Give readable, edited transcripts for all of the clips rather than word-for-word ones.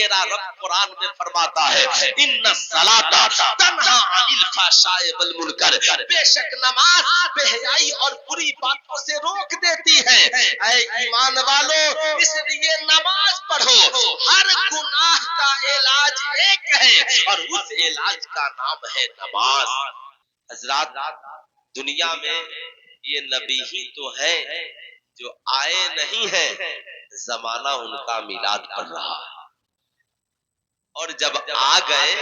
میرا رب قرآن میں فرماتا ہے ان الصلاۃ تنہا عن الفحشاء والمنکر، بے شک نماز بے حیائی اور بری باتوں سے روک دیتی ہے۔ اے ایمان والو، اس لیے نماز پڑھو۔ ہر گناہ کا علاج ایک ہے اور اس علاج کا نام ہے نماز۔ حضرات، دنیا میں یہ نبی ہی تو ہے جو آئے نہیں ہیں، زمانہ ان کا میلاد پڑھ رہا ہے، اور جب آ گئے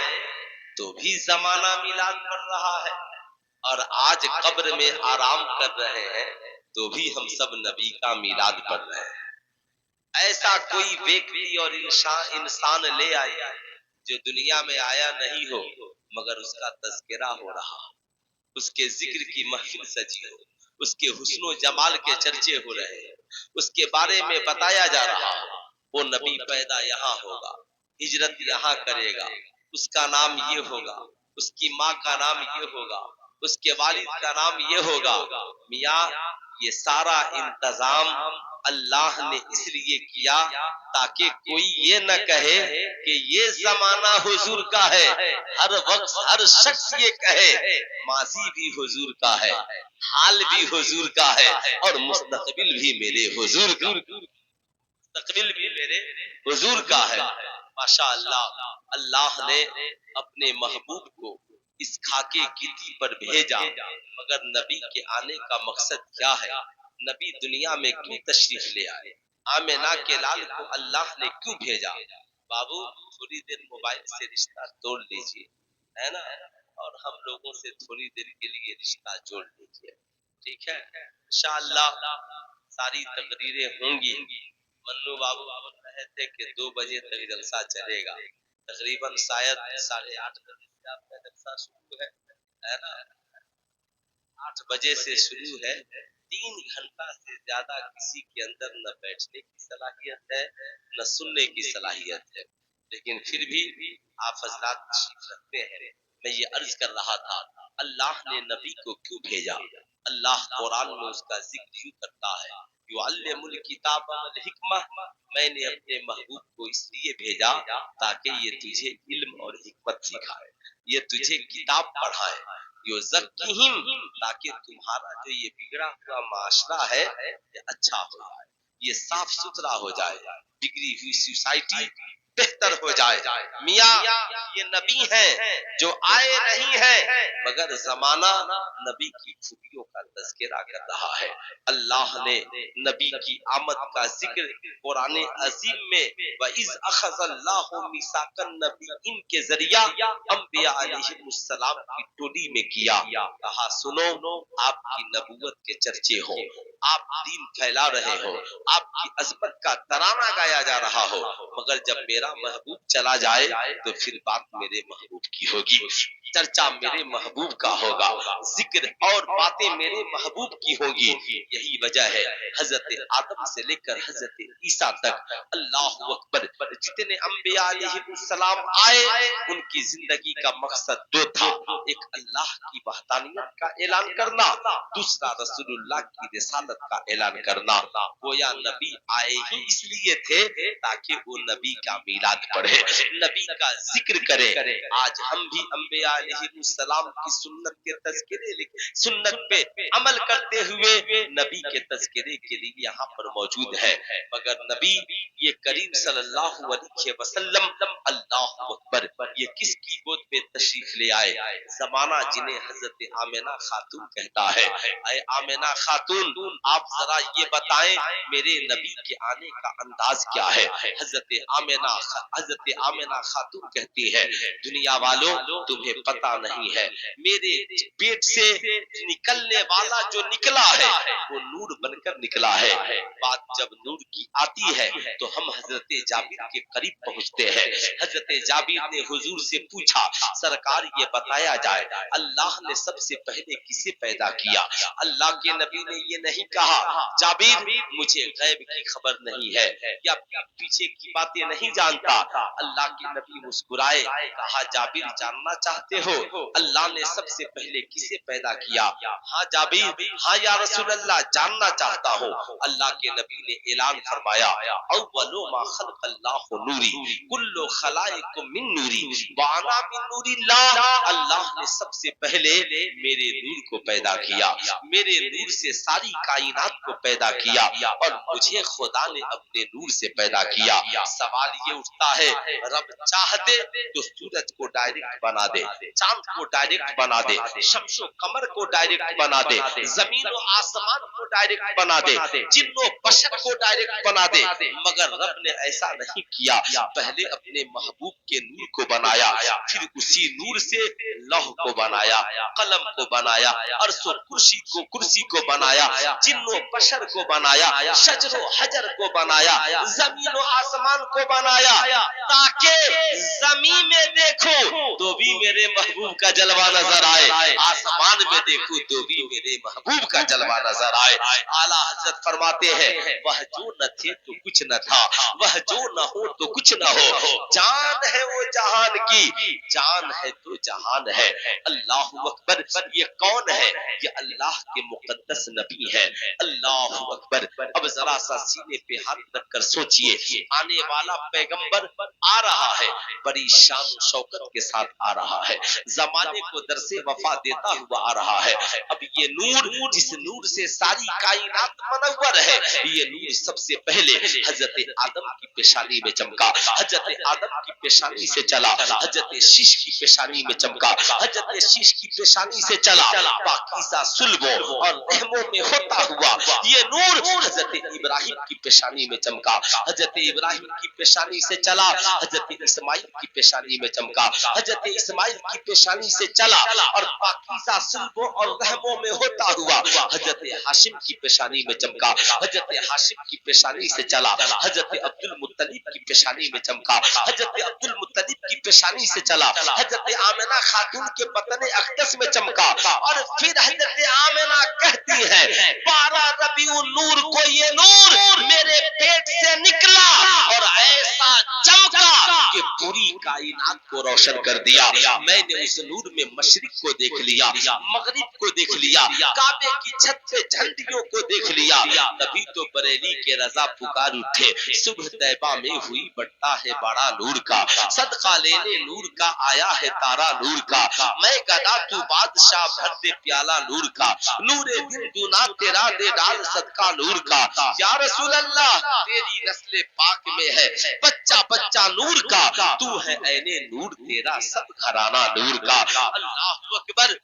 تو بھی زمانہ میلاد پڑھ رہا ہے، اور آج قبر میں آرام کر رہے ہیں تو بھی ہم سب نبی کا میلاد پڑھ رہے ہیں۔ ایسا کوئی ویکتی اور انسان لے آئے جو دنیا میں آیا نہیں ہو مگر اس کا تذکرہ ہو رہا، اس کے ذکر کی محفل سجی ہو، اس کے حسن و جمال کے چرچے ہو رہے ہیں، اس کے بارے میں بتایا جا رہا ہو۔ وہ نبی پیدا یہاں ہوگا، ہجرت یہاں کرے گا، اس کا نام یہ ہوگا، اس کی ماں کا نام یہ ہوگا، اس کے والد کا نام یہ ہوگا۔ میاں، یہ سارا انتظام اللہ نے اس لیے کیا تاکہ کوئی یہ نہ کہے کہ یہ زمانہ حضور کا ہے۔ ہر وقت ہر شخص یہ کہے ماضی بھی حضور کا ہے، حال بھی حضور کا ہے، اور مستقبل بھی میرے حضور کا، مستقبل بھی میرے حضور کا ہے۔ ماشاء اللہ، اللہ نے اپنے محبوب کو اس خاکے کی تھی پر بھیجا، مگر نبی کے آنے کا مقصد کیا ہے؟ نبی دنیا میں کیوں تشریف لے آئے؟ آمنہ کے لال کو اللہ نے کیوں بھیجا؟ بابو، تھوڑی دیر موبائل سے رشتہ توڑ لیجئے، ہے نا، اور ہم لوگوں سے تھوڑی دیر کے لیے رشتہ جوڑ لیجئے، ٹھیک ہے؟ انشاءاللہ ساری تقریریں ہوں گی۔ منو بابو بول رہے تھے کہ 2 بجے تک جلسہ چلے گا، تقریباً شاید 8:30 بجے سے آپ کا جلسہ شروع ہے نا، 8 بجے سے شروع ہے۔ 3 گھنٹہ سے زیادہ کسی کے اندر نہ بیٹھنے کی صلاحیت ہے نہ سننے کی صلاحیت ہے، لیکن پھر بھی آپ حضرات تشریف رکھتے ہیں۔ میں یہ عرض کر رہا تھا، اللہ نے نبی کو کیوں بھیجا؟ اللہ قرآن میں اس کا ذکر یوں کرتا ہے، یعلم الکتاب والحکمہ، میں نے اپنے محبوب کو اس لیے بھیجا تاکہ یہ تجھے علم اور حکمت سکھائے، یہ تجھے کتاب پڑھائے، یزکیہم، تاکہ تمہارا جو یہ بگڑا ہوا معاشرہ ہے یہ اچھا ہو جائے، یہ صاف ستھرا ہو جائے، بگڑی ہوئی سوسائٹی بہتر ہو جائے۔ میاں، یہ نبی ہیں جو آئے نہیں ہیں مگر زمانہ نبی کی خوبیوں کا تذکرہ کر رہا ہے۔ اللہ نے نبی کی آمد کا ذکر قرآن عظیم میں وَإِذْ أَخَذَ اللَّهُ مِيثَاقَ النَّبِيِّينَ کے ذریعہ انبیاء علیہ السلام کی ٹولی میں کیا، کہا سنو، آپ کی نبوت کے چرچے ہوں، آپ دین پھیلا رہے ہو، آپ کی عظمت کا ترانہ گایا جا رہا ہو، مگر جب میرا محبوب چلا جائے تو پھر بات میرے محبوب کی ہوگی، چرچا میرے محبوب کا ہوگا، ذکر اور باتیں میرے محبوب کی ہوگی۔ یہی وجہ ہے حضرت آدم سے لے کر حضرت عیسیٰ تک، اللہ اکبر، جتنے انبیاء علیہ السلام آئے ان کی زندگی کا مقصد 2 تھا، ایک اللہ کی وحدانیت کا اعلان کرنا، دوسرا رسول اللہ کی رسالت کا اعلان کرنا۔ گویا نبی آئے ہی اس لیے تھے تاکہ وہ نبی کا میلاد پڑھے، نبی کا ذکر کرے۔ آج ہم بھی انبیاء علیہ السلام کی سنت کے تذکرے سنت پہ عمل کرتے ہوئے نبی کے تذکرے کے لیے یہاں پر موجود ہے، مگر نبی یہ کریم صلی اللہ علیہ وسلم، اللہ اکبر، یہ کس کی گود میں تشریف لے آئے؟ زمانہ جنہیں حضرت آمنہ خاتون کہتا ہے۔ اے آمنہ خاتون، آپ ذرا یہ بتائیں میرے نبی کے آنے کا انداز کیا ہے؟ حضرت آمنہ خاتون کہتی ہے، دنیا والوں تمہیں پتہ نہیں ہے، میرے پیٹ سے نکلنے والا جو نکلا ہے وہ نور بن کر نکلا ہے۔ بات جب نور کی آتی ہے تو ہم حضرت جابر کے قریب پہنچتے ہیں۔ حضرت جابر نے حضور سے پوچھا، سرکار یہ بتایا جائے اللہ نے سب سے پہلے کسے پیدا کیا؟ اللہ کے نبی نے یہ نہیں کہا جابر مجھے غیب کی خبر نہیں ہے یا پیچھے کی باتیں نہیں جانتا۔ اللہ کے نبی مسکرائے، کہا جابر جاننا چاہتے چاہتے ہو اللہ نے سب سے پہلے کسے پیدا کیا؟ ہاں جابر، ہاں یا رسول اللہ جاننا چاہتا ہوں۔ اللہ کے نبی نے اعلان فرمایا اول ما خلق اللہ نوری کل خلائق من نوری وانا من نور اللہ، اللہ نے سب سے پہلے میرے نور کو پیدا کیا، میرے نور سے ساری کائنات کو پیدا کیا، اور مجھے خدا نے اپنے نور سے پیدا کیا۔ سوال یہ اٹھتا ہے رب چاہتے تو سورج کو ڈائریکٹ بنا دے، چاند کو ڈائریکٹ بنا دے، شمس و قمر کو ڈائریکٹ بنا دے، زمین و آسمان کو ڈائریکٹ بنا دے، جن و بشر کو ڈائریکٹ بنا دے، مگر رب نے ایسا نہیں کیا۔ پہلے اپنے محبوب کے نور کو بنایا، پھر اسی نور سے لوح کو بنایا، قلم کو بنایا، عرش و کرسی کو بنایا، جن و بشر کو بنایا، شجر و حجر کو بنایا، زمین و آسمان کو بنایا، تاکہ زمین میں دیکھو تو بھی میرے محبوب کا جلوہ نظر آئے، آسمان میں دیکھو تو بھی میرے محبوب کا جلوہ نظر آئے۔ اعلیٰ حضرت فرماتے ہیں وہ جو نہ تھے تو کچھ نہ تھا، وہ جو نہ ہو تو کچھ نہ ہو، جان ہے وہ جہان کی، جان ہے تو جہان ہے۔ اللہ اکبر، یہ کون ہے؟ یہ اللہ کے مقدس نبی ہے۔ اللہ اکبر۔ اب ذرا سا سینے پہ ہاتھ رکھ کر سوچئے، آنے والا پیغمبر آ رہا ہے، بڑی شان و شوکت کے ساتھ آ رہا ہے، زمانے کو درس وفا دیتا ہوا آ رہا ہے۔ اب یہ نور جس نور سے ساری کائنات منور ہے، یہ نور سب سے پہلے حضرت آدم کی پیشانی میں چمکا، حضرت آدم کی پیشانی سے چلا، حضرت شیش کی پیشانی میں چمکا، حضرت شیش کی پیشانی سے چلا، پاکیزہ صلبوں اور رحموں میں ہوتا ہوا یہ نور حضرت ابراہیم کی پیشانی میں چمکا، حضرت ابراہیم کی پیشانی سے چلا، حضرت اسماعیل کی پیشانی میں چمکا، حضرت اسماعیل کی پیشانی سے چلا، اور پاکیزہ صلبوں اور رحموں میں ہوتا ہوا حضرت ہاشم کی پیشانی میں چمکا، حضرت ہاشم کی پیشانی سے چلا، حضرت عبد المطلب کی پیشانی میں چمکا، حضرت عبد المطلب کی پیشانی سے چلا، حضرت آمنہ خاتون کے بطن اقدس میں چمکا، اور پھر حضرت آمنہ کہتی ہے 12 ربیع النور کو یہ نور میرے پیٹ سے نکلا اور ایسا چمکا کہ پوری کائنات کو روشن کر دیا۔ میں نے اس نور میں مشرق کو دیکھ لیا، مغرب کو دیکھ لیا، کعبے کی چھت پہ جھنڈیوں کو دیکھ لیا، تبھی تو بریلی کے رضا پکار اٹھے صبح طیبہ میں ہوئی بٹتا ہے بڑا نور کا، صدقہ لینے نور کا آیا ہے تارا نور کا، میں گدا تو بادشاہ بھر دے پیالہ نور کا، نور دن دونا تیرا دے ڈال صدقہ نور کا، یا رسول اللہ تیری نسل پاک میں ہے بچہ بچہ نور کا، تو ہے عین نور تیرا سب گھرانہ نور کا۔ اللہ اکبر۔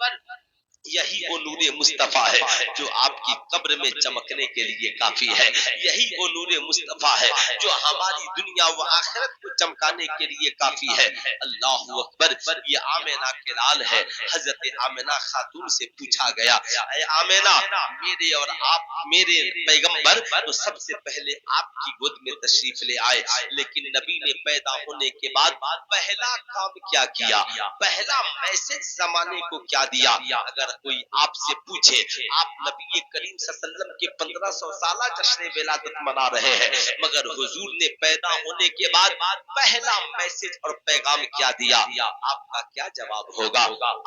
یہی وہ نور مصطفیٰ ہے جو آپ کی قبر میں چمکنے کے لیے کافی ہے، یہی وہ نور مصطفیٰ ہے جو ہماری دنیا و آخرت کو چمکانے کے لیے کافی ہے۔ اللہ اکبر۔ یہ آمنہ کے لال ہے۔ حضرت آمنہ خاتون سے پوچھا گیا اے آمنہ میرے اور آپ میرے پیغمبر تو سب سے پہلے آپ کی گود میں تشریف لے آئے، لیکن نبی نے پیدا ہونے کے بعد پہلا کام کیا کیا، پہلا میسج زمانے کو کیا دیا؟ اگر کوئی آپ سے پوچھے آپ نبی کریم صلی اللہ علیہ وسلم کے 1500 سالہ جشن ولادت منا رہے ہیں، مگر حضور نے پیدا ہونے کے بعد پہلا میسج اور پیغام کیا دیا، آپ کا کیا جواب ہوگا؟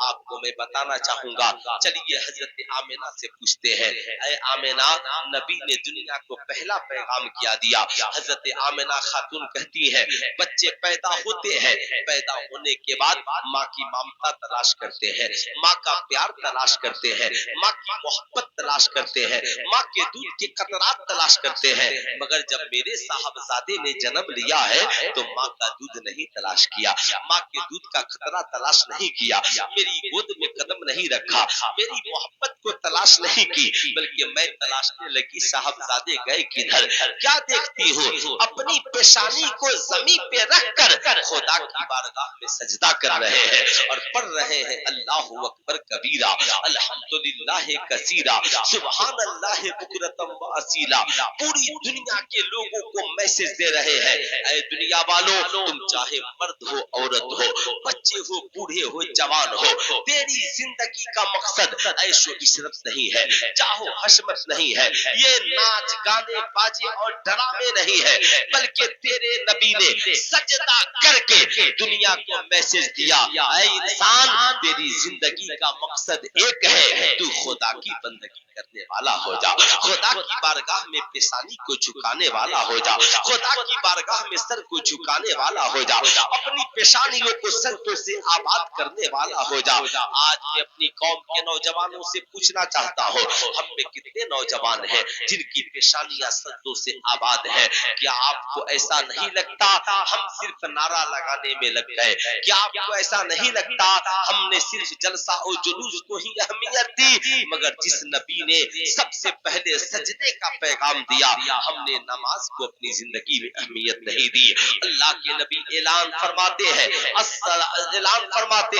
آپ کو میں بتانا چاہوں گا۔ چلیے حضرت آمنہ سے پوچھتے ہیں اے آمنہ نبی نے دنیا کو پہلا پیغام کیا دیا؟ حضرت آمنہ خاتون کہتی ہے بچے پیدا ہوتے ہیں، پیدا ہونے کے بعد ماں کی ممتا تلاش کرتے ہیں، ماں کا پیار تلاش کرتے ہیں، ماں کی محبت تلاش کرتے ہیں، ماں کے دودھ کے قطرات تلاش کرتے ہیں، مگر جب میرے صاحبزادے نے جنم لیا ہے تو ماں کا دودھ نہیں تلاش کیا، ماں کے دودھ کا قطرہ تلاش نہیں کیا، میری گود میں قدم نہیں رکھا، میری محبت کو تلاش نہیں کی، بلکہ میں تلاشنے لگی صاحبزادے گئے کدھر؟ کیا دیکھتی ہو؟ اپنی پیشانی کو زمین پہ رکھ کر خدا کی بارگاہ میں سجدہ کر رہے ہیں اور پڑھ رہے ہیں اللہ اکبر کبیرہ، الحمدللہ کثیرہ، سبحان اللہ بکرۃ و اصیلا۔ پوری دنیا کے لوگوں کو میسج دے رہے ہیں اے دنیا والوں، تم چاہے مرد ہو عورت ہو، بچے ہو بوڑھے ہو جوان ہو، تیری जिंदगी का मकसद ऐशो इशरत नहीं है, चाहो हशमत नहीं है, ये नाच गाने बाजे और ड्रामे नहीं है, बल्कि तेरे नबी ने सजदा करके दुनिया को मैसेज दिया, ऐ इंसान तेरी जिंदगी का मकसद एक है, तू खुदा की बंदगी करने वाला हो जा, खुदा की बारगाह में पेशानी को झुकाने वाला हो जा, खुदा की बारगाह में सर को झुकाने वाला हो जा, अपनी पेशानियों को सजदों से आबाद करने वाला हो जा। आज मैं अपनी कौम के नौजवानों से पूछना चाहता हूँ, हम में कितने नौजवान हैं जिनकी पेशानियां सजदों से आबाद है? क्या आपको ऐसा नहीं लगता हम सिर्फ नारा लगाने में लग गए? क्या आपको ऐसा नहीं लगता हमने सिर्फ जलसा और जुलूस को ही अहमियत दी, मगर जिस नबी ने सबसे पहले सजदे का पैगाम दिया, हमने नमाज को अपनी जिंदगी में अहमियत नहीं दी। अल्लाह के नबी ऐलान फरमाते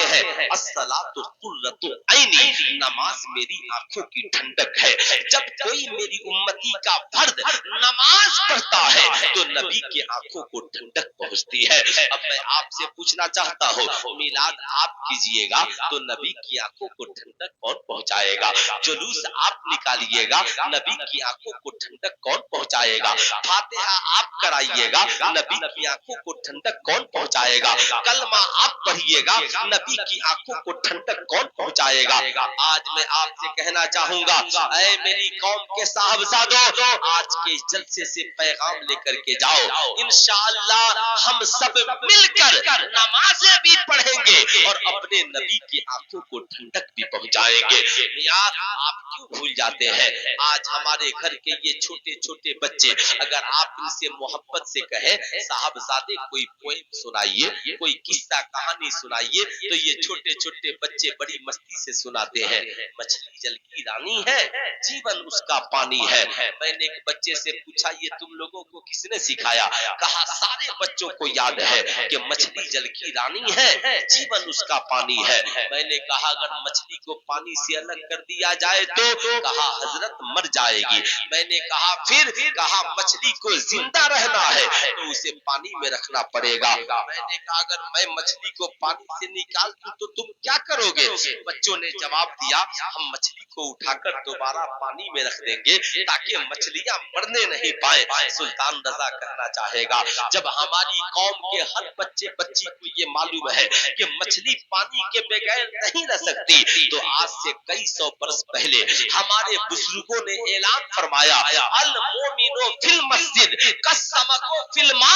हैं, अस्सलातु कुर्रतु ऐनी, नमाज मेरी आंखों की ठंडक है। जब कोई मेरी उम्मती का फर्द नमाज पढ़ता है तो नबी की आंखों को ठंडक पहुंचती है। अब मैं आपसे पूछना चाहता हूँ, मिलाद आप कीजिएगा तो नबी की आंखों को ठंडक कौन पहुंचाएगा? जुलूस आप निकालिएगा, नबी की आंखों को ठंडक कौन पहुंचाएगा? फातिहा आप कराइएगा, नबी की आंखों को ठंडक कौन पहुंचाएगा? कलमा आप पढ़िएगा, नबी की आंखों को ठंडक कौन पहुंचाएगा? आज मैं आपसे कहना चाहूंगा, ऐ मेरी कौम के साहबजादों, आज के जलसे से पैगाम लेकर के जाओ, इंशाअल्लाह हम सब मिलकर नमाजें भी पढ़ेंगे और अपने नबी की आंखों को ठंडक भी पहुंचाएंगे। यार आप क्यों भूल जाते हैं? आज हमारे घर के ये छोटे छोटे बच्चे, अगर आप इनसे मोहब्बत से कहें साहबजादे कोई पोएम सुनाइए, कोई किस्सा कहानी सुनाइए, तो ये छोटे छोटे बच्चे बड़ी मस्ती से सुनाते हैं, मछली जल की रानी है, जीवन उसका पानी है। मैंने एक बच्चे से पूछा, ये तुम लोगों को किसने सिखाया? कहा सारे बच्चों को याद है कि मछली जल की रानी है, जीवन उसका पानी है। मैंने कहा अगर मछली को पानी से अलग कर दिया जाए तो? कहा हजरत मर जाएगी। मैंने कहा फिर? कहा मछली को जिंदा रहना है तो उसे पानी में रखना पड़ेगा। मैंने कहा अगर मैं मछली को पानी से निकाल दूं तो तुम क्या करोगे? बच्चों ने जवाब दिया, हम मछली को उठाकर दोबारा पानी में रख देंगे ताकि मछलियां मरने नहीं पाए। सुल्तान रजा कहना चाहेगा, जब हमारी कौम के हर बच्चे बच्ची को ये मालूम है कि मछली पानी के बगैर नहीं रह सकती, तो आज से कई सौ बरस पहले हमारे बुजुर्गों ने ऐलान फरमाया, अल मोमिनो फिल मस्जिद कसमको फिल मा,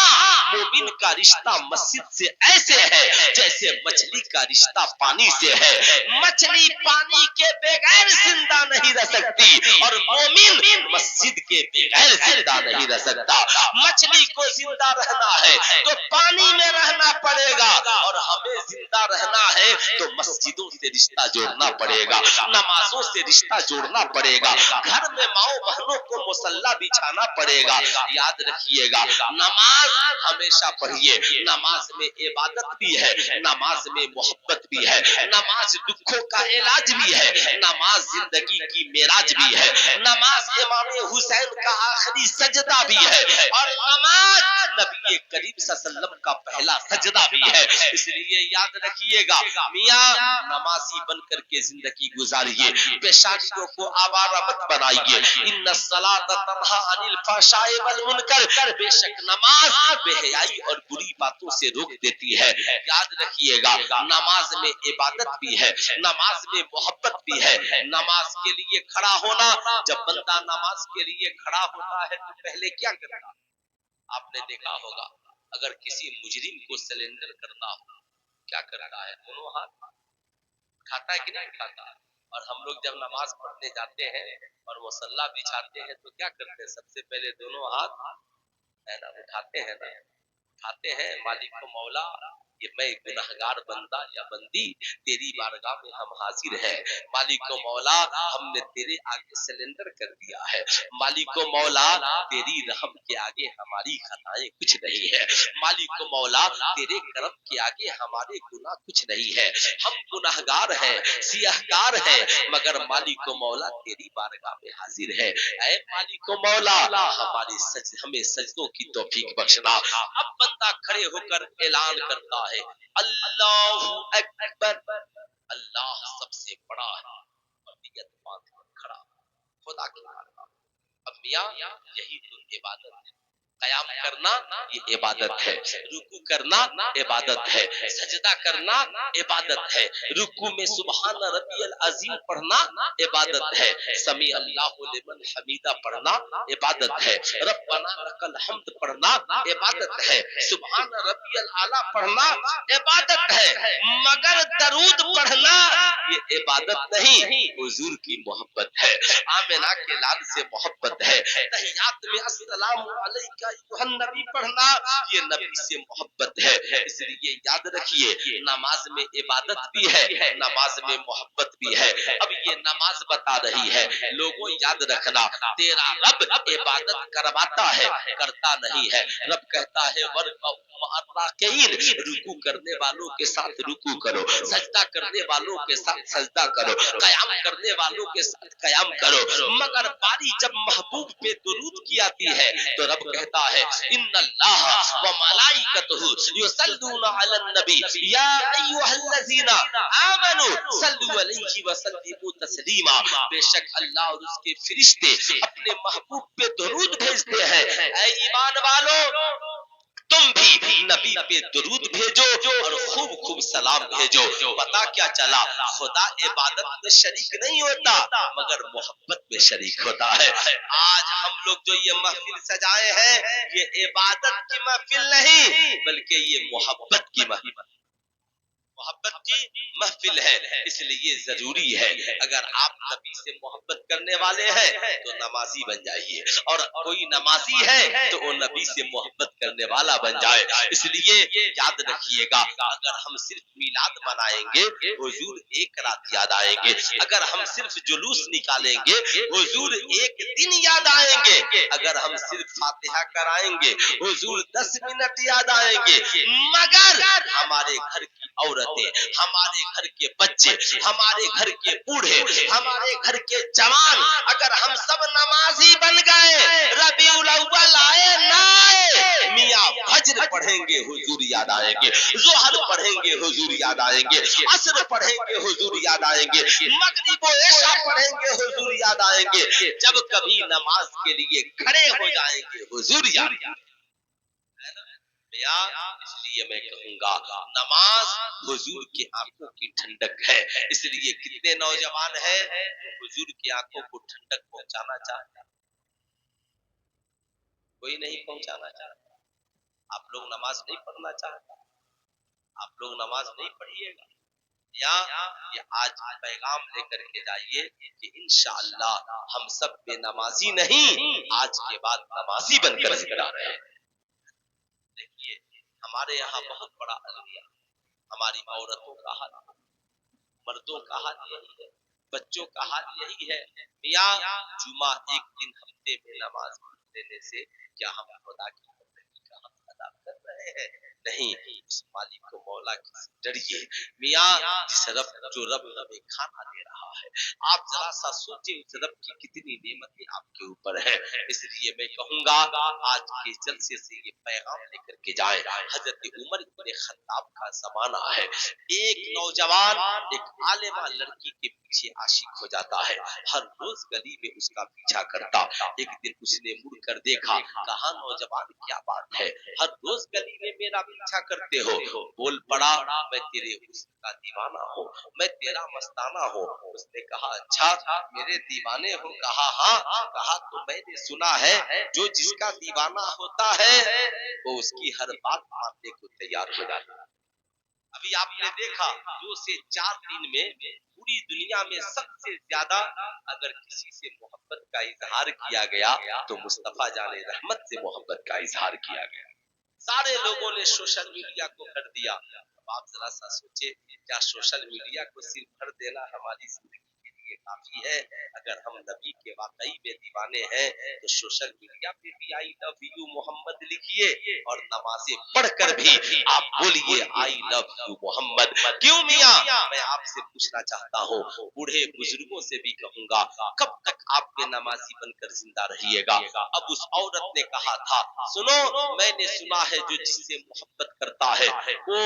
मोमिन का रिश्ता मस्जिद से ऐसे है जैसे मछली का रिश्ता पानी से है। मछली पानी के बगैर जिंदा नहीं रह सकती और मोमिन मस्जिद के बगैर जिंदा नहीं रह सकता। मछली को जिंदा रहना है तो पानी में रहना पड़ेगा और हमें जिंदा रहना है तो मस्जिदों से रिश्ता जोड़ना पड़ेगा, नमाजों से रिश्ता जोड़ना पड़ेगा, घर में माओ बहनों को मुसल्ला बिछाना पड़ेगा। याद रखिएगा, नमाज हमेशा पढ़िए, नमाज में इबादत भी है, नमाज में मोहब्बत भी है, नमाज दुखों का इलाज भी है, नमाज जिंदगी की मेराज भी है, नमाज इमाम हुसैन का आखिरी सजदा भी है और नमाज नबी करीम सल्लल्लाहु अलैहि वसल्लम का पहला सजदा भी है। इसलिए याद रखिएगा, मियां नमाजी बन करके जिंदगी गुजारिए, पेशानियों को आवारा मत बनाइए। इन्ना सलात तन्हा अनिल फहशाए वल मुनकर, बेशक नमाज बेहयाई और बुरी बातों से रोक देती है। याद रखिएगा, नमाज में इबादत भी है, नमाज में मोहब्बत भी है। नमाज के लिए खड़ा होना, जब बंदा नमाज के लिए खड़ा होता है तो पहले क्या करता? आपने देखा होगा, अगर किसी मुजरिम को सरेंडर करना हो क्या करता है? दोनों हाथ खाता है कि नहीं खाता? और हम लोग जब नमाज पढ़ने जाते हैं और मुसल्ला बिछाते हैं तो क्या करते हैं? सबसे पहले दोनों हाथ है ना उठाते हैं ना, उठाते हैं, मालिक को मौला ये मैं गुनहगार बंदा या बंदी तेरी बारगाह में हम हाजिर हैं। मालिक को मौला हमने तेरे आगे सरेंडर कर दिया है। मालिक को मौला तेरी रहम के आगे हमारी खताएं कुछ नहीं है। मालिक को मौला तेरे करम के आगे हमारे गुनाह कुछ नहीं है। हम गुनहगार हैं, सियाहकार हैं, मगर मालिक को मौला तेरी बारगाह में हाजिर है। ऐ मालिक को मौला हमें सजदों की तौफीक बख्शना। अब बंदा खड़े होकर ऐलान करता है, अल्लाहू अकबर, اللہ سب سے بڑا ہے اور نیت باندھ کر کھڑا خدا کے ماننا. اب میاں یہی تو عبادت ہے. قیام کرنا یہ عبادت ہے, رکوع کرنا عبادت ہے, سجدہ کرنا عبادت ہے, رکوع میں سبحان ربی العظیم پڑھنا عبادت ہے, سمیع اللہ لمن حمیدہ پڑھنا عبادت ہے, ربنا لک الحمد پڑھنا عبادت ہے, سبحان ربی الاعلی پڑھنا عبادت ہے, مگر درود پڑھنا یہ عبادت نہیں, حضور کی محبت ہے, آمنہ کے لال سے محبت ہے. تحیات میں السلام علیکہ ایھا النبی پڑھنا یہ نبی سے محبت ہے. اس لیے یاد رکھیے نماز میں عبادت بھی ہے, نماز میں محبت بھی ہے. اب یہ نماز بتا رہی ہے لوگوں یاد رکھنا تیرا رب عبادت کرواتا ہے کرتا نہیں ہے. رب کہتا ہے رکوع کرنے والوں کے ساتھ رکوع کرو, سجدہ کرنے والوں کے ساتھ سجدہ کرو, قیام کرنے والوں کے ساتھ قیام کرو. مگر باری جب محبوب پہ درود کی آتی ہے تو رب کہتا ہے ان اللہ و ملائکتہ یصلون علی النبی یا ایھا الذین آمنوا صلوا علیہ وسلموا تسلیما. بے شک اللہ اور اس کے فرشتے اپنے محبوب پہ درود بھیجتے ہیں. اے ایمان والو تم بھی نبی پہ درود بھیجو اور خوب خوب سلام بھیجو. پتا کیا چلا خدا عبادت میں شریک نہیں ہوتا مگر محبت میں شریک ہوتا ہے. آج ہم لوگ جو یہ محفل سجائے ہیں یہ عبادت کی محفل نہیں بلکہ یہ محبت کی محفل ہے. اس لیے ضروری ہے اگر آپ نبی سے محبت کرنے والے ہیں تو نمازی بن جائیے, اور کوئی نمازی ہے تو وہ نبی سے محبت کرنے والا بن جائے. اس لیے یاد رکھیے گا اگر ہم صرف میلاد منائیں گے حضور ایک رات یاد آئیں گے, اگر ہم صرف جلوس نکالیں گے حضور ایک دن یاد آئیں گے, اگر ہم صرف فاتحہ کرائیں گے حضور 10 منٹ یاد آئیں گے. مگر ہمارے گھر کی عورتیں, ہمارے گھر کے بچے, ہمارے گھر کے بوڑھے, ہمارے گھر کے جوان اگر ہم سب نمازی بن گئے ربیع الاول آئے نہ آئے میاں فجر پڑھیں گے حضور یاد آئیں گے, ظہر پڑھیں گے حضور یاد آئیں گے, عصر پڑھیں گے حضور یاد آئیں گے, مغرب و عشاء پڑھیں گے حضور یاد آئیں گے. جب کبھی نماز کے لیے کھڑے ہو جائیں گے حضور یاد آئیں گے. اس لیے میں کہوں گا نماز حضور کی آنکھوں کی ٹھنڈک ہے. اس لیے کتنے نوجوان ہیں حضور کی آنکھوں کو ٹھنڈک پہنچانا چاہتے ہیں, کوئی نہیں پہنچانا چاہتا. آپ لوگ نماز نہیں پڑھنا چاہتے, آپ لوگ نماز نہیں پڑھیے گا. یا یہ آج پیغام لے کر کے جائیے کہ انشاءاللہ ہم سب بے نمازی نہیں, آج کے بعد نمازی بن کر زندہ رہے. دیکھیے ہمارے یہاں بہت بڑا المیہ, ہماری عورتوں کا حال, مردوں کا حال یہی ہے, بچوں کا حال یہی ہے. میاں جمعہ ایک دن ہفتے میں نماز دینے سے کیا ہم خدا کی بندگی کا حق ادا کر رہے ہیں؟ نہیں. اس مالک کو مولا کی ڈریے. میاں جس رب جو رب ہمیں کھانا دے رہا ہے, آپ ذرا سا سوچیں اس رب کی کتنی نعمتیں آپ کے اوپر ہیں. اس لیے میں کہوں گا آج کے جلسے سے یہ پیغام لے کر کے جائیں. حضرت عمر بن خطاب کا زمانہ ہے, ایک نوجوان ایک عالمہ لڑکی کے پیچھے عاشق ہو جاتا ہے, ہر روز گلی میں اس کا پیچھا کرتا. ایک دن اس نے مڑ کر دیکھا, کہا نوجوان کیا بات ہے, ہر روز گلی میں میرا پیچھا کرتے ہو؟ بول پڑا میں تیرے حسن کا دیوانہ ہوں, میں تیرا مستانہ ہوں. اس نے کہا اچھا میرے دیوانے ہو؟ کہا ہاں. کہا تو میں نے سنا ہے جو جس کا دیوانہ ہوتا ہے وہ اس کی ہر بات ماننے کو تیار ہو جاتا ہے. ابھی آپ نے دیکھا 2 سے 4 دن میں پوری دنیا میں سب سے زیادہ اگر کسی سے محبت کا اظہار کیا گیا تو مصطفیٰ جان رحمت سے محبت کا اظہار کیا گیا. سارے لوگوں نے سوشل میڈیا کو کر دیا. اب آپ ذرا سا سوچے کیا سوشل میڈیا کو صرف کر دینا ہماری زندگی लिए काफी है। अगर हम नबी के वाकई में दीवाने हैं तो सोशल मीडिया पे भी आई लव यू मोहम्मद लिखिए और नमाजें पढ़कर भी आप बोलिए आई लव यू मोहम्मद। क्यों मियां? मैं आपसे पूछना चाहता हूँ, बूढ़े बुजुर्गों से भी कहूंगा, कब तक आप बेनमाजी बनकर जिंदा रहिएगा? अब उस औरत ने कहा था, सुनो, मैंने सुना है जो जिससे मोहब्बत करता है वो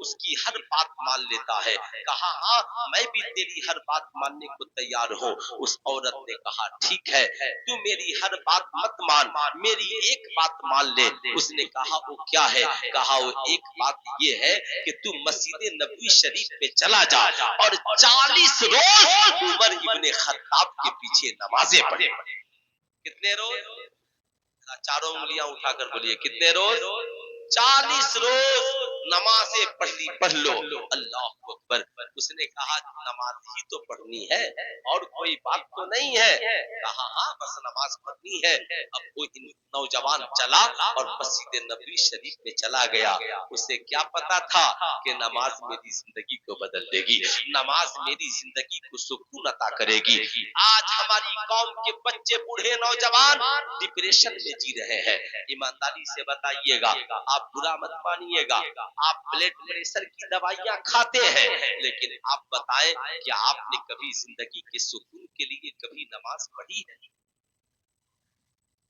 उसकी हर बात मान लेता है। कहा हाँ, मैं भी तेरी हर बात मानने को तैयार हूँ। उस औरत ने कहा ठीक है, तू मेरी हर बात मत मान, मेरी एक बात मान ले। उसने कहा वो क्या है? कहा वो एक बात ये है कि तू मस्जिद नबवी शरीफ में चला जा और 40 रोज उमर इब्ने खत्ताब के पीछे नमाजें पढ़े। कितने रोज? चारों उंगलियां उठाकर बोलिए, कितने रोज? 40 रोज नमाजें पढ़ लो। अल्लाह अकबर। उसने कहा नमाज ही तो पढ़नी है और कोई बात तो नहीं है। कहा हाँ, बस नमाज पढ़नी है। अब वो नौजवान चला और मस्जिद नबवी शरीफ में चला गया। उसे क्या पता था कि नमाज मेरी जिंदगी को बदल देगी, नमाज मेरी जिंदगी को सुकून अता करेगी। आज हमारी कौम के बच्चे, बूढ़े, नौजवान डिप्रेशन में जी रहे हैं। ईमानदारी से बताइएगा, आप बुरा मत मानिएगा, आप ब्लड प्रेशर की दवाइयां खाते हैं, लेकिन आप बताएं क्या आपने कभी जिंदगी के सुकून के लिए कभी नमाज पढ़ी है?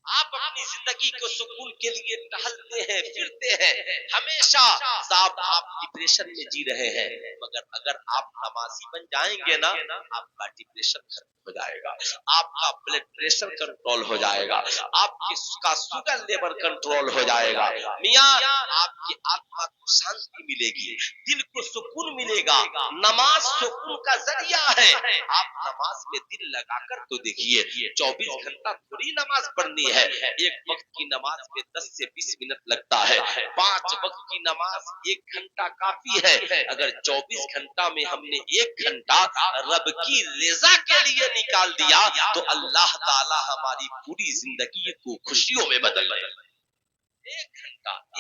आप अपनी जिंदगी को सुकून के लिए टहलते हैं, फिरते हैं, हमेशा साहब आप डिप्रेशन में जी रहे हैं। मगर अगर आप नमाजी बन जाएंगे ना, आपका डिप्रेशन खत्म हो जाएगा, आपका ब्लड प्रेशर कंट्रोल हो जाएगा, आपका शुगर लेवल कंट्रोल हो जाएगा। मियां, आपकी आत्मा को शांति मिलेगी, दिल को सुकून मिलेगा। नमाज सुकून का जरिया है। आप नमाज में दिल लगाकर तो देखिए, 24 घंटा थोड़ी नमाज पढ़नी है। एक वक्त की नमाज में 10 से 20 मिनट लगता है, 5 वक्त की नमाज 1 घंटा काफी है। अगर 24 घंटा में हमने 1 घंटा रब की रज़ा के लिए निकाल दिया तो अल्लाह ताला हमारी पूरी जिंदगी को खुशियों में बदल देगा।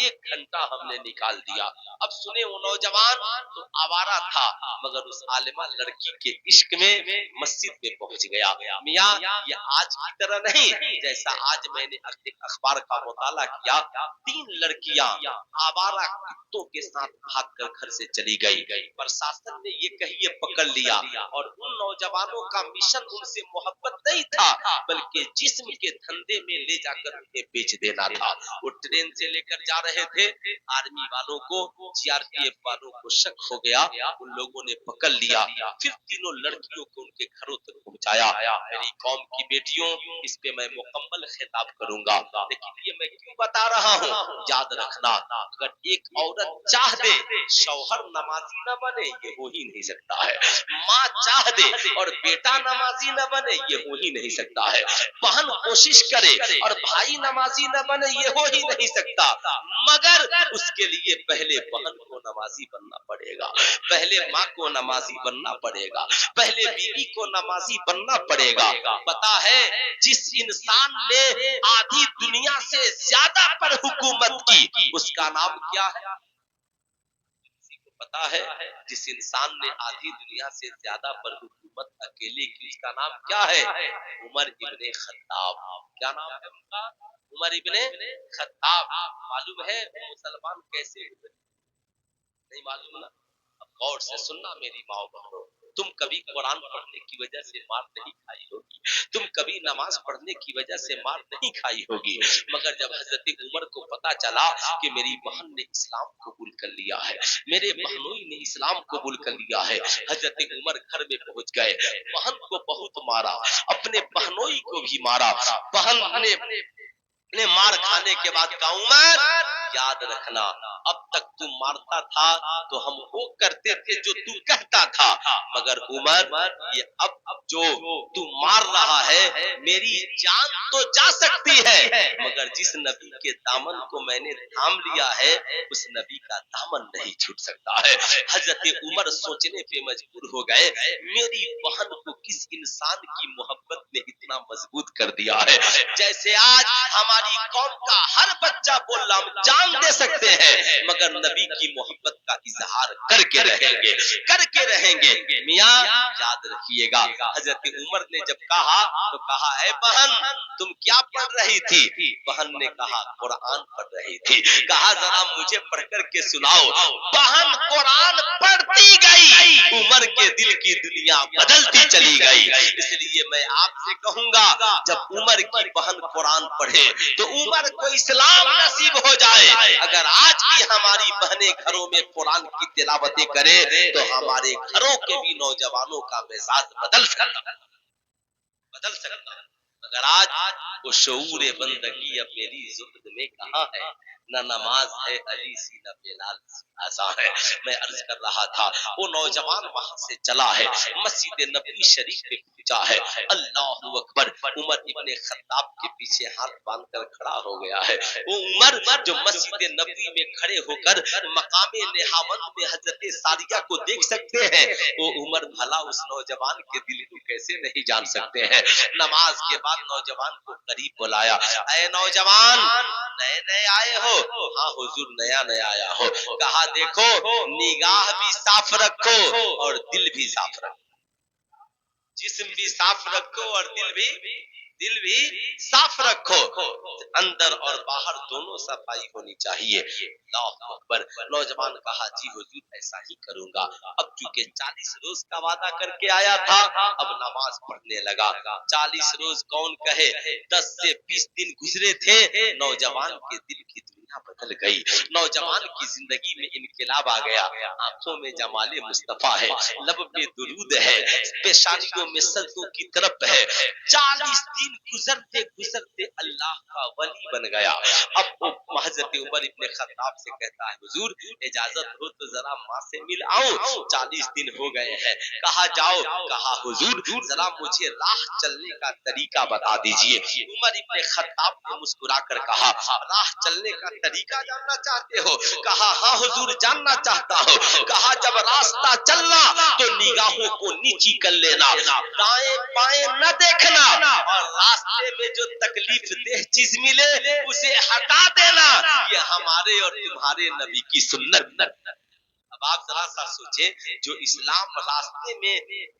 1 घंटा हमने निकाल दिया। अब सुने, वो नौजवान तो आवारा था, मगर उस आलिमा लड़की के इश्क में मस्जिद में पहुंच गया। मियां, ये आज की तरह नहीं, जैसा आज मैंने एक अखबार का मुताला किया, 3 लड़कियां आवारा कुत्तों के साथ भागकर घर से चली गई। प्रशासन ने ये कहिए पकड़ लिया और उन नौजवानों का मिशन उनसे मोहब्बत नहीं था, बल्कि जिस्म के धंधे में ले जाकर उन्हें बेच देना था। वो ट्रेन से लेकर जा रहे थे, आर्मी वालों को, सीआरपीएफ वालों को शक हो गया, उन लोगों ने पकड़ लिया। फिर तीनों लड़कियों को उनके घरों तक पहुंचाया। मेरी कौम की बेटियों, इस पे मैं मुकम्मल खिताब करूंगा, लेकिन ये मैं क्यों बता रहा हूँ, याद रखना, अगर एक औरत चाह दे शौहर नमाजी न बने, ये हो ही नहीं सकता है। माँ चाह दे और बेटा नमाजी न बने, ये हो ही नहीं सकता है। बहन कोशिश करे और भाई नमाजी न बने, ये हो ही नहीं सकता। मगर उसके लिए पहले बहन को नमाजी बनना पड़ेगा, पहले माँ को नमाजी बनना पड़ेगा, पहले बीवी को नमाजी बनना पड़ेगा। पता है, जिस इंसान ने आधी दुनिया से ज्यादा पर हुकूमत की, उसका नाम क्या है? पता है, जिस इंसान ने आधी दुनिया से ज्यादा पर हुकूमत अकेले की, उसका नाम क्या है? उमर इब्ने खत्ताब। क्या नाम है उनका? उमर इब्ने खत्ताब। मालूम है मुसलमान कैसे हुए? नहीं मालूम ना? अब गौर से सुनना मेरी माओ बहनों, तुम कभी कुरान पढ़ने की वजह से मार नहीं खाई होगी, तुम कभी नमाज पढ़ने की वजह से मार नहीं खाई होगी, मगर जब हजरत उमर को पता चला कि मेरी बहन ने इस्लाम कबूल कर लिया है, मेरे बहनोई ने इस्लाम कबूल कर लिया है, हजरत उमर घर में पहुंच गए। बहन को बहुत मारा, अपने बहनोई को भी मारा। बहन ने मार खाने के बाद कहा, उमर याद रखना, अब तक तू मारता था तो हम वो करते थे जो तू कहता था, मगर उमर ये अब जो तू मार रहा है, मेरी जान तो जा सकती है, मगर जिस नबी के दामन को मैंने थाम लिया है, उस नबी का दामन नहीं छूट सकता है। हजरत उमर सोचने पे मजबूर हो गए, मेरी बहन को किस इंसान की मोहब्बत ने इतना मजबूत कर दिया है। जैसे आज हमारी कौम का हर बच्चा बोल रहा, हम जान दे सकते हैं, मगर नबी की मोहब्बत का इजहार करके रहेंगे। मियां याद रखिएगा, हजरत उमर ने जब कहा तो कहा, ऐ बहन तुम क्या पढ़ रही थी? बहन ने कहा, कुरान पढ़ रही थी। कहा, जरा मुझे पढ़कर के सुनाओ। बहन कुरान पढ़ती गई, उमर के दिल की दुनिया बदलती चली गई। इसलिए मैं आपसे कहूंगा, जब उमर की बहन कुरान पढ़े तो उमर को इस्लाम नसीब हो जाए। अगर आज की हमारी बहनें घरों में कुरान की तिलावतें करें तो हमारे घरों के भी नौजवानों का मिजाज बदल सकता। मगर आज वो शऊर बंदगी अब मेरी ज़ुबान में कहाँ है? न नमाज है अली सी, न बेलाल आसा है। मैं अर्ज कर रहा था, वो नौजवान वहां से चला है, मस्जिद नबी शरीफ पे पहुंचा है। अल्लाहु अकबर। उमर इब्ने खत्ताब के पीछे हाथ बांधकर खड़ा हो गया है। वो उमर जो मस्जिद नबी में खड़े होकर मकामे नेहावंद में हजरत सारिया को देख सकते हैं, वो उमर भला उस नौजवान के दिल को कैसे नहीं जान सकते हैं। नमाज के बाद नौजवान को करीब बुलाया, ऐ नौजवान नए नए आए हो? हाँ हुजूर नया नया आया हो। कहा, देखो निगाह भी साफ रखो और दिल भी साफ रखो, जिस्म भी साफ रखो और दिल भी साफ रखो। अंदर और बाहर दोनों सफाई होनी चाहिए। अल्लाहु अकबर। नौजवान कहा, जी हुजूर ऐसा ही करूंगा। अब चूंकि 40 रोज का वादा करके आया था, अब नमाज पढ़ने लगा। 40 रोज कौन कहे, 10 से 20 दिन गुजरे थे, नौजवान के दिल की दुनिया बदल गई। नौजवान की जिंदगी में इनकलाब आ गया। आंखों में जमाले मुस्तफा है, लब पे दुरूद है, पेशानियों में सजदों की तरफ है। 40 दिन गुजरते गुजरते अल्लाह का वली बन गया। अब वो हजरत उमर इब्ने खत्ताब से कहता है, हुजूर इजाजत हो तो जरा माँ से मिल आऊं, 40 दिन हो गए हैं। कहा, जाओ। कहा, हुजूर जरा मुझे राह चलने का तरीका बता दीजिए। उमर इब्ने खत्ताब ने मुस्कुरा कर कहा, राह चलने का तरीका जानना चाहते हो? कहा, हाँ हुजूर जानना चाहता हूँ। कहा, जब रास्ता चलना तो निगाहों को नीची कर लेना, दाएं बाएं न देखना, और रास्ते में जो तकलीफ देह चीज मिले उसे हटा देना। ये हमारे और तुम्हारे नबी की सुन्नत। अब आप जरा सा सोचे, जो इस्लाम रास्ते में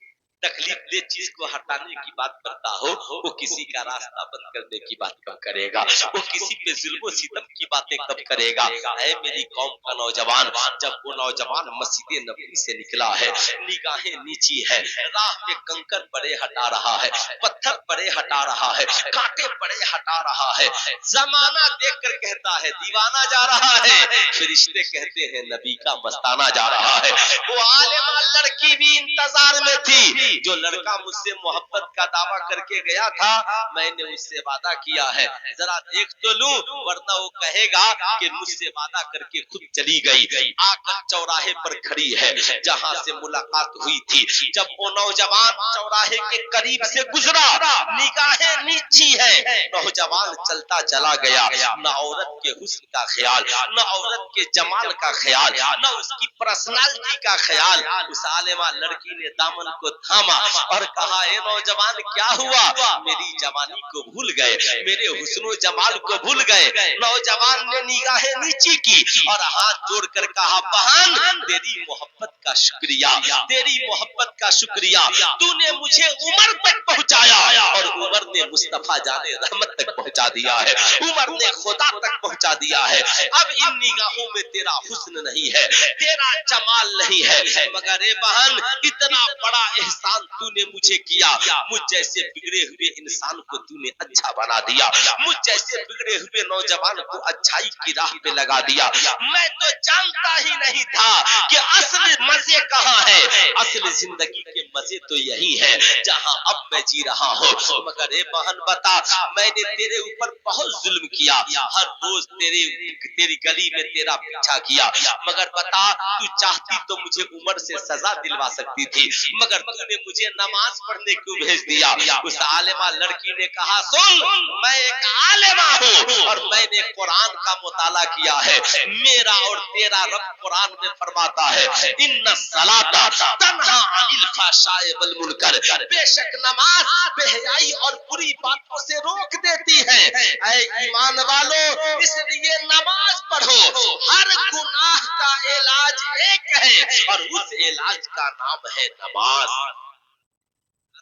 तकलीफ दे चीज को हटाने की बात करता हो, वो किसी का रास्ता बंद करने की बात कब करेगा? वो किसी पे जुल्म सितम की बातें कब करेगा? है मेरी कौम का नौजवान, जब वो नौजवान मस्जिद नबी से निकला है, निगाहें नीची है, राह में कंकर पड़े हटा रहा है, पत्थर पड़े हटा रहा है, कांटे पड़े हटा रहा है। जमाना देख कर कहता है दीवाना जा रहा है, फरिश्ते कहते हैं नबी का मस्ताना जा रहा है। वो आलिमा लड़की भी इंतजार में थी। जो लड़का मुझसे मोहब्बत का दावा करके गया था, मैंने उससे वादा किया है, जरा देख तो लूं, वरना वो कहेगा कि मुझसे वादा करके खुद चली गई। आकर चौराहे पर खड़ी है जहां से मुलाकात हुई थी। जब वो नौजवान चौराहे के करीब से गुजरा, निगाहें नीची है, नौजवान चलता चला गया। न औरत के हुस्न का ख्याल, न औरत के जमाल का ख्याल, न उसकी पर्सनालिटी का ख्याल। उस आलिमा लड़की ने दामन को थामा और कहा, ए नौजवान क्या हुआ? मेरी जवानी को भूल गए, मेरे हुस्न जमाल को भूल गए। नौजवान ने निगाहें नीची की और हाथ जोड़कर कहा, बहन तेरी मोहब्बत का शुक्रिया, तेरी मोहब्बत का शुक्रिया, तूने मुझे उमर तक पहुंचाया और उमर ने मुस्तफा जाने रहमत तक पहुंचा दिया है, उमर ने खुदा तक पहुंचा दिया है। अब इन निगाहों में तेरा हुस्न नहीं है, तेरा जमाल नहीं है, मगर ए बहन इतना बड़ा एहसान तूने मुझे किया। मुझ जैसे बिगड़े हुए इंसान को तूने अच्छा बना दिया, मुझ जैसे बिगड़े हुए नौजवान को अच्छाई की राह पे लगा दिया। मैं तो जानता ही नहीं था कि असल मजे कहाँ है। असल जिंदगी के मजे तो यही है जहाँ अब मैं जी रहा हूँ। मगर ए बहन बता, मैंने तेरे ऊपर बहुत जुल्म किया, हर रोज तेरी गली में तेरा पीछा किया, मगर बता तू चाहती तो मुझे उमर से सजा दिलवा सकती थी, मगर तूने मुझे नमाज पढ़ने क्यों भेज दिया? उस आलिमा लड़की ने कहा, सुन मैं एक आलिमा हूँ और मैंने कुरान का मुताला किया है, मेरा और तेरा रब कुरान में फरमाता है इन्ना सलाता तन्हा अनिल फहशाए वल मुनकर, बेशक नमाज बेहयाई और बुरी बातों से रोक देती है। ऐ ईमान वालों, इसलिए नमाज पढ़ो। हर गुनाह का इलाज एक है और उस इलाज का नाम है नमाज।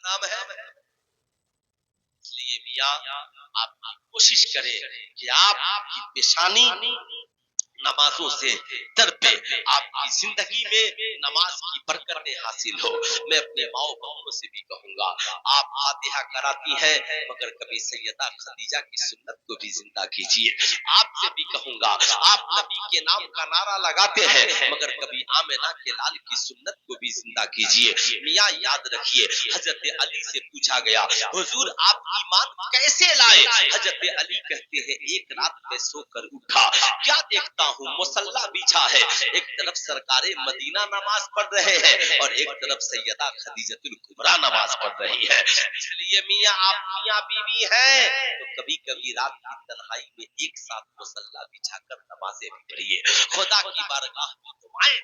नाम है, इसलिए मियां आप कोशिश करें कि आपकी पेशानी नमाजों से तर पे आपकी जिंदगी में नमाज की बरकतें हासिल हो। मैं अपने माओ बहनों से भी कहूंगा, आप फातिहा कराती हैं मगर कभी सैयदा खदीजा की सुन्नत को भी जिंदा कीजिए। आपसे भी कहूंगा, आप नबी के नाम का नारा लगाते हैं मगर कभी आमिना के लाल की सुन्नत को भी जिंदा कीजिए। मियां याद रखिए, हजरत अली से पूछा गया, हुजूर आप ईमान कैसे लाए? हजरत अली कहते हैं, एक रात में सोकर उठा, क्या देखता हूँ मुसल्ला बिछा है, एक तरफ सरकारे मदीना नमाज पढ़ रहे हैं और एक तरफ सैयदा खदीजतुल कुबरा नमाज पढ़ रही है। इसलिए मियां आप मियां बीवी हैं तो कभी कभी रात की तन्हाई में एक साथ मुसल्ला बिछाकर नमाजें भी पढ़िए। खुदा की बारगाह में दुआएं